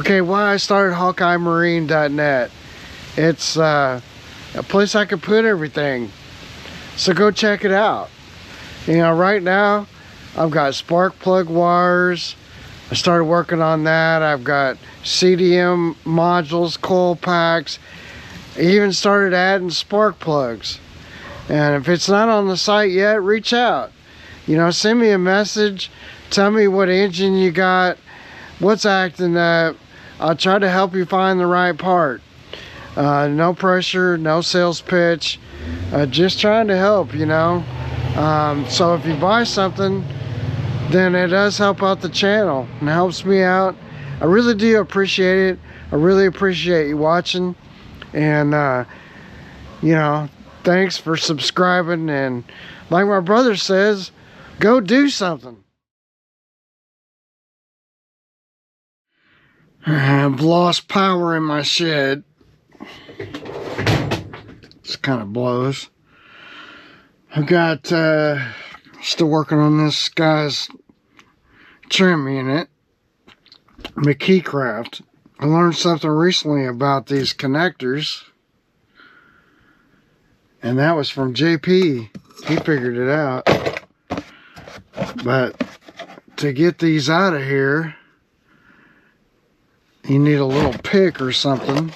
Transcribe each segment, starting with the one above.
Okay, why I started HawkeyeMarine.net. It's a place I can put everything. So go check it out. You know, right now I've got spark plug wires. I started working on that. I've got CDM modules, coil packs. I even started adding spark plugs. And if it's not on the site yet, reach out. You know, send me a message. Tell me what engine you got, what's acting up. I'll try to help you find the right part. No pressure, no sales pitch. Just trying to help, you know. So if you buy something, then it does help out the channel and helps me out. I really do appreciate it. I really appreciate you watching. And, you know, thanks for subscribing. And like my brother says, go do something. I've lost power in my shed. This kind of blows. I've got still working on this guy's trim unit, McKeecraft. I learned something recently about these connectors, and that was from JP. He figured it out. But to get these out of here, you need a little pick or something.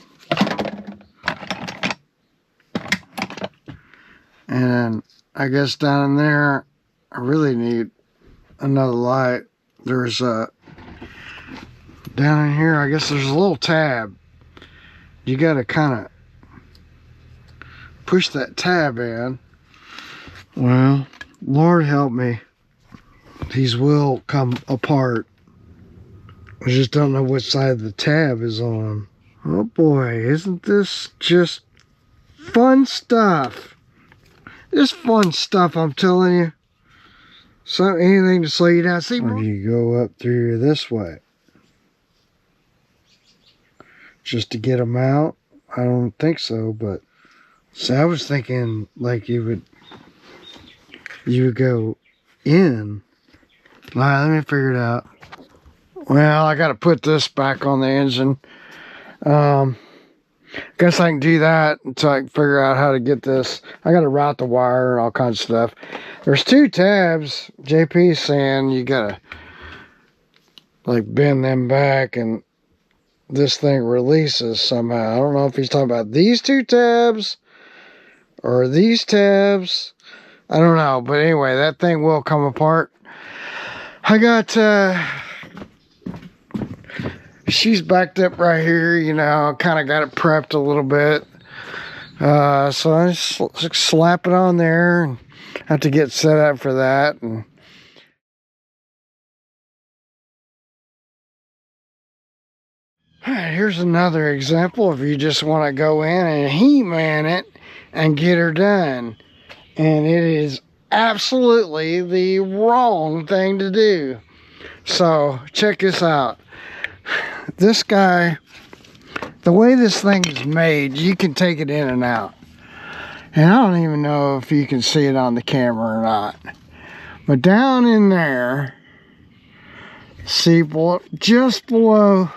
And I guess down in there, I really need another light. There's a, down in here, I guess there's a little tab. You got to kind of push that tab in. Well, Lord help me. These will come apart. I just don't know which side the tab is on. Oh boy, isn't this just fun stuff? It's fun stuff, I'm telling you. So anything to slow you down. See, or do you go up through this way? Just to get them out? I don't think so, but see, I was thinking like you would go in. All right, let me figure it out. Well, I got to put this back on the engine. Guess I can do that until I can figure out how to get this. I got to route the wire and all kinds of stuff. There's two tabs. JP's saying you got to like bend them back and this thing releases somehow. I don't know if he's talking about these two tabs or these tabs. I don't know. But anyway, that thing will come apart. I got... she's backed up right here, you know, kind of got it prepped a little bit. So I just slap it on there and have to get set up for that. And all right, here's another example if you just want to go in and He-Man it and get her done. And it is absolutely the wrong thing to do. So check this out. This guy, the way this thing is made, you can take it in and out. And I don't even know if you can see it on the camera or not. But down in there, see, just below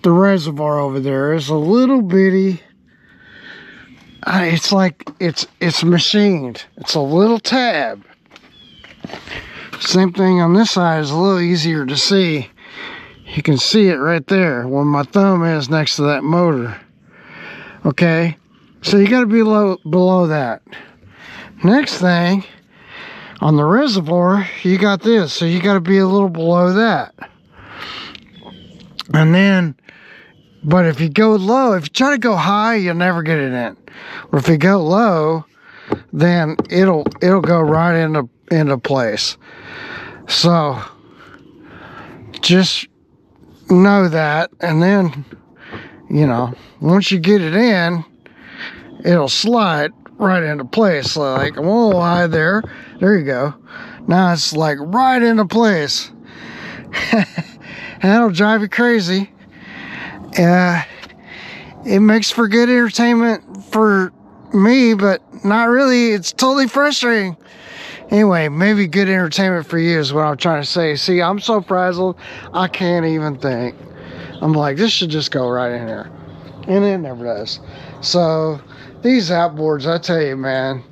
the reservoir over there is a little bitty, it's like, it's machined. It's a little tab. Same thing on this side is a little easier to see. You can see it right there where my thumb is next to that motor. Okay, so you got to be below that. Next thing, on the reservoir, you got this, so you got to be a little below that. And then, but if you go low, if you try to go high, you'll never get it in. Or if you go low, then it'll go right into place. So just know that, and then, you know, once you get it in, it'll slide right into place. Like, I'm a little high there. There you go. Now it's like right into place. And that'll drive you crazy. It makes for good entertainment for me, but not really. It's totally frustrating. Anyway, maybe good entertainment for you is what I'm trying to say. See, I'm so frazzled, I can't even think. I'm like, this should just go right in here. And it never does. So these outboards, I tell you, man,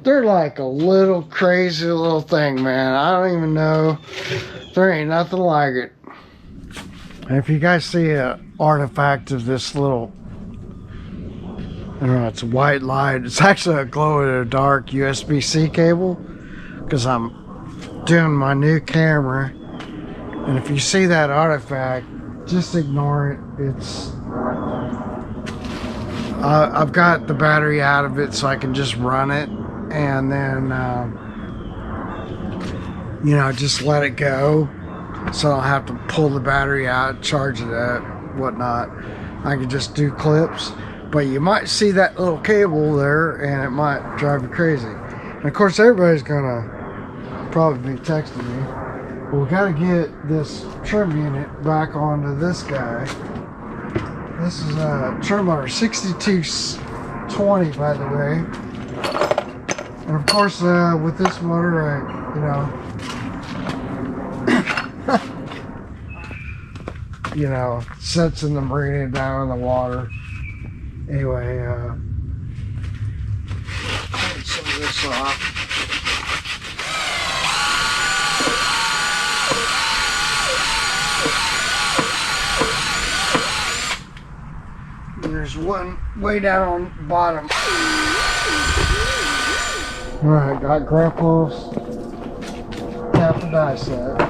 they're like a little crazy little thing, man. I don't even know. There ain't nothing like it. And if you guys see an artifact of this little, I don't know, it's a white light. It's actually a glow-in-the-dark USB-C cable, because I'm doing my new camera. And if you see that artifact, just ignore it. It's I've got the battery out of it so I can just run it, and then you know, just let it go, so I don't have to pull the battery out, charge it up, whatnot. I can just do clips. But you might see that little cable there, and it might drive you crazy. And of course, everybody's gonna probably be texting me. Well, we gotta get this trim unit back onto this guy. This is a trim motor, 6220, by the way. And of course, with this motor, you know, sets in the marina down in the water. Anyway, take some of this off. There's one way down on the bottom. Alright, got Grandpa's half a die set.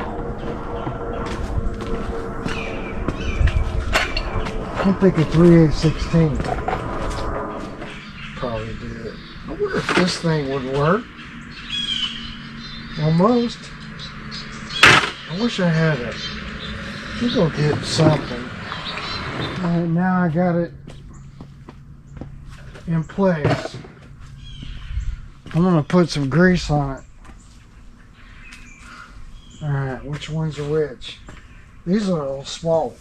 I think a 3/8/16 probably do it. I wonder if this thing would work. Almost. I wish I had it. We'll go get something. And now I got it in place. I'm gonna put some grease on it. Alright, which ones are which? These are the little small ones.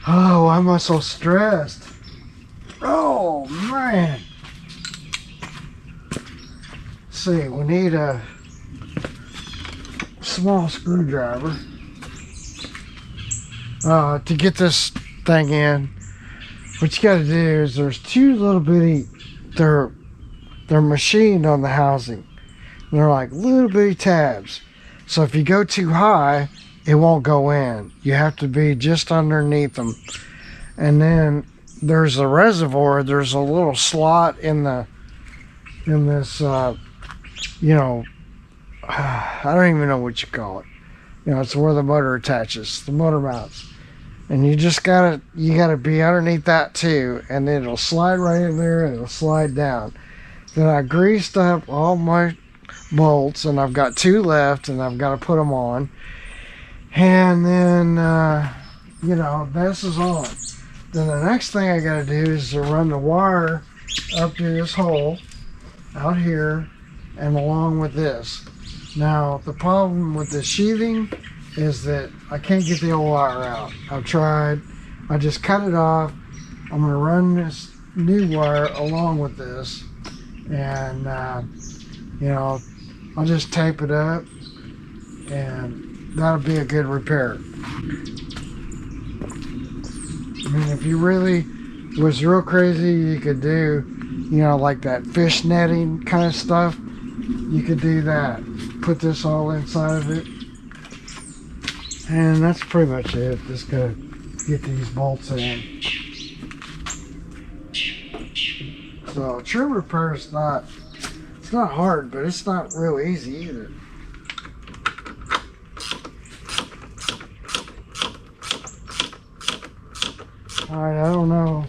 Oh, why am I so stressed? Oh man. Let's see, we need a small screwdriver to get this thing in. What you got to do is there's two little bitty, they're machined on the housing. And they're like little bitty tabs. So if you go too high, it won't go in. You have to be just underneath them. And then there's a reservoir. There's a little slot in this you know, I don't even know what you call it. You know, it's where the motor attaches, the motor mounts. And you just gotta be underneath that too, and then it'll slide right in there and it'll slide down. Then I greased up all my bolts, and I've got two left, and I've got to put them on. And then you know, this is on. Then the next thing I gotta do is to run the wire up through this hole out here and along with this. Now the problem with the sheathing is that I can't get the old wire out. I've tried. I just cut it off. I'm going to run this new wire along with this, and you know, I'll just tape it up, and that'll be a good repair. I mean, if you really was real crazy, you could do, you know, like that fish netting kind of stuff. You could do that. Put this all inside of it. And that's pretty much it. Just gotta get these bolts in. So trim repair is not, it's not hard, but it's not real easy either. Alright, I don't know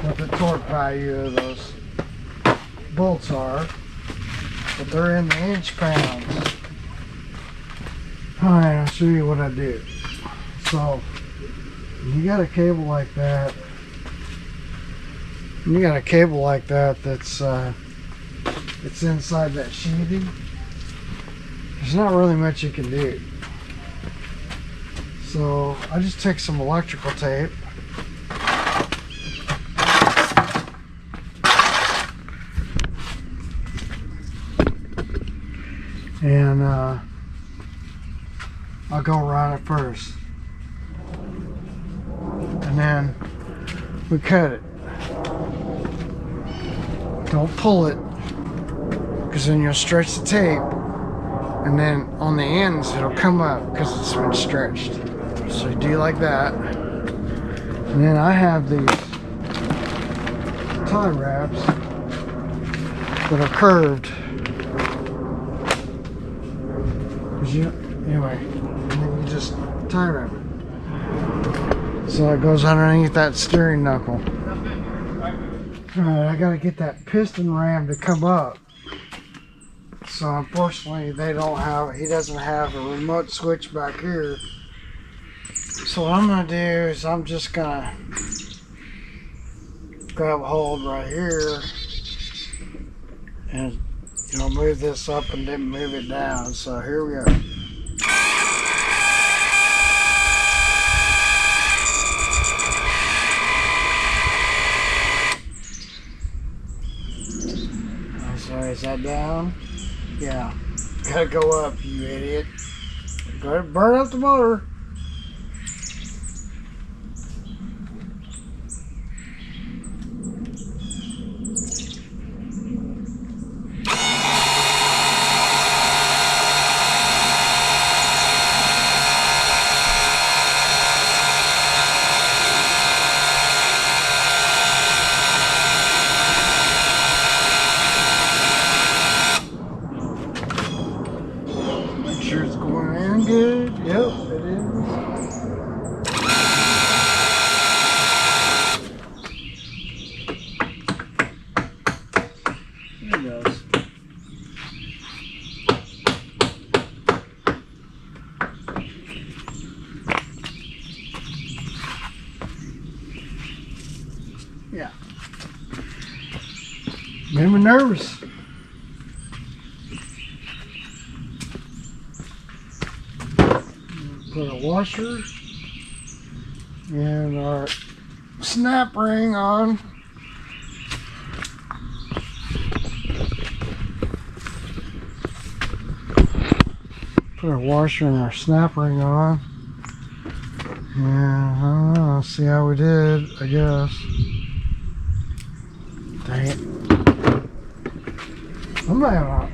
what the torque value of those bolts are, but they're in the inch pounds. Alright, I'll show you what I do. So, you got a cable like that. You got a cable like that that's it's inside that sheathing. There's not really much you can do. So, I just take some electrical tape. And I'll go around it first. And then we cut it. Don't pull it, because then you'll stretch the tape, and then on the ends it'll come up because it's been stretched. So you do like that. And then I have these tie wraps that are curved. Anyway, and then you just tie wrap it. So it goes underneath that steering knuckle. Alright, I gotta get that piston ram to come up. So unfortunately he doesn't have a remote switch back here. So what I'm gonna do is I'm just gonna grab a hold right here and move this up and then move it down. So here we go. Sorry, is that down? Yeah. Gotta go up, you idiot. Go ahead and burn up the motor. Sure it's going in good. Yep, it is. There it goes. Yeah. Made me nervous. Put a washer and our snap ring on. Put our washer and our snap ring on. And I don't know, see how we did, I guess. Dang it.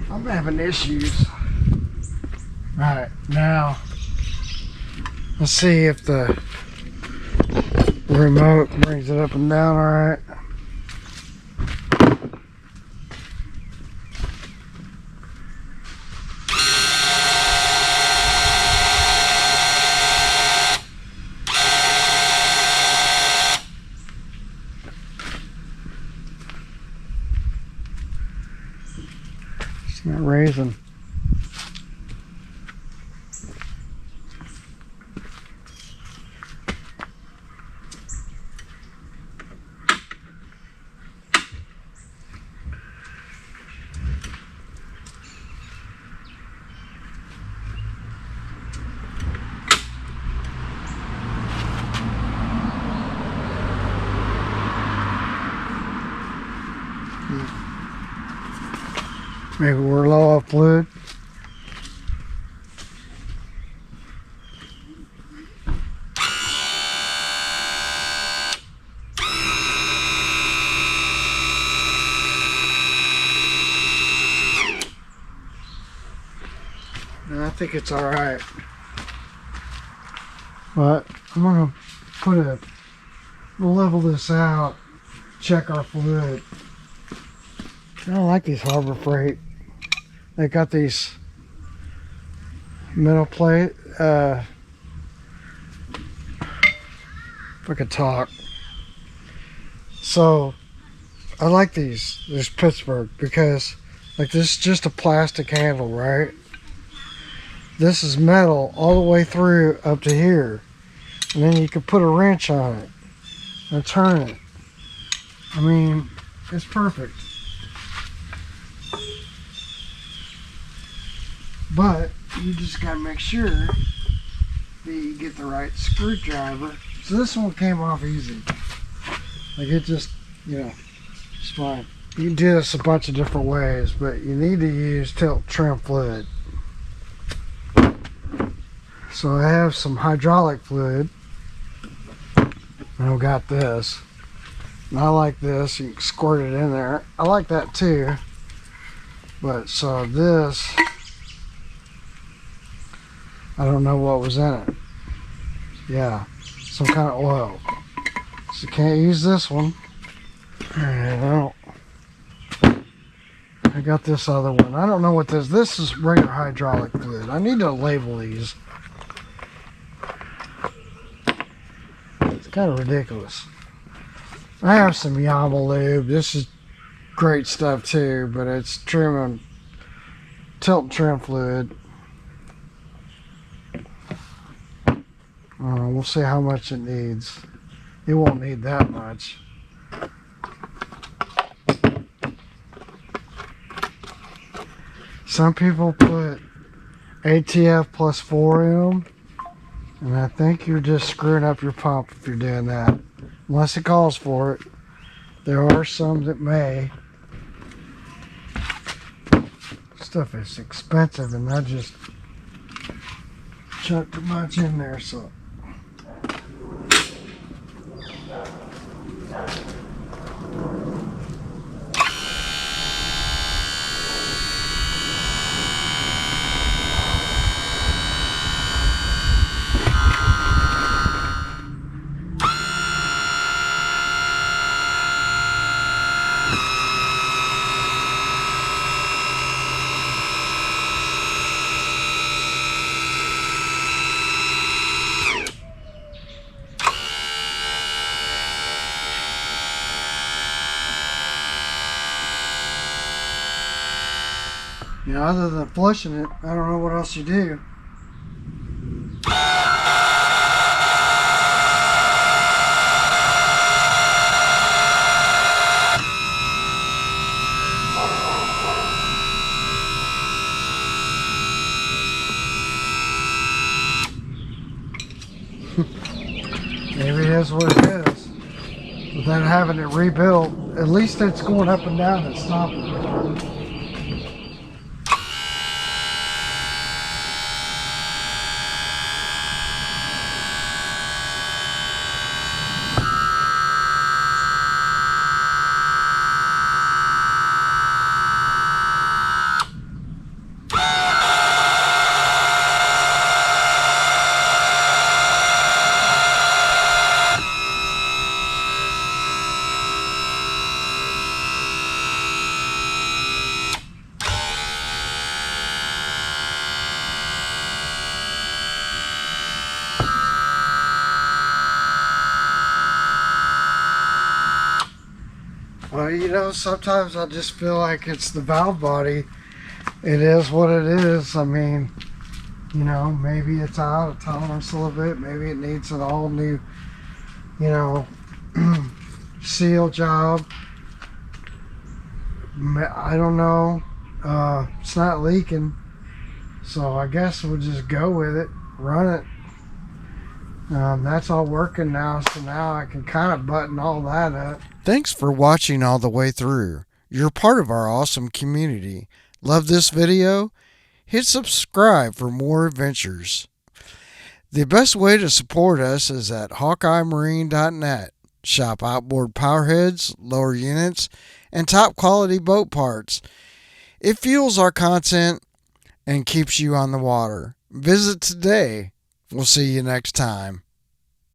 I'm having issues. Alright, now let's see if the remote brings it up and down all right. It's not raising. Maybe we're low on fluid. And I think it's all right. But I'm gonna we'll level this out, check our fluid. I don't like these Harbor Freight. They got these metal plate. If I could talk. So I like these Pittsburgh, because like this is just a plastic handle, right? This is metal all the way through up to here, and then you can put a wrench on it and turn it. I mean, it's perfect. But you just gotta make sure that you get the right screwdriver. So this one came off easy. Like it just, it's fine. You can do this a bunch of different ways, but you need to use tilt trim fluid. So So I have some hydraulic fluid, and I've got this. And I like this. You can squirt it in there. I like that too. But so this, I don't know what was in it. Yeah, some kind of oil. So can't use this one. And I got this other one. I don't know what this. This is regular hydraulic fluid. I need to label these. It's kind of ridiculous. I have some Yama lube. This is great stuff too, but it's trim and tilt and trim fluid. We'll see how much it needs. It won't need that much. Some people put ATF plus 4M, and I think you're just screwing up your pump if you're doing that. Unless it calls for it. There are some that may. Stuff is expensive, and I just chucked too much in there, so. You know, other than flushing it, I don't know what else you do. Maybe it is what it is. Without having it rebuilt, at least it's going up and down and stopping. Well, you know, sometimes I just feel like it's the valve body. It is what it is. I mean, you know, maybe it's out of tolerance a little bit. Maybe it needs an all new, you know, seal job. I don't know. It's not leaking. So I guess we'll just go with it, run it. That's all working now, so now I can kind of button all that up. Thanks for watching all the way through. You're part of our awesome community. Love this video? Hit subscribe for more adventures. The best way to support us is at HawkeyeMarine.net. Shop outboard powerheads, lower units, and top quality boat parts. It fuels our content and keeps you on the water. Visit today. We'll see you next time.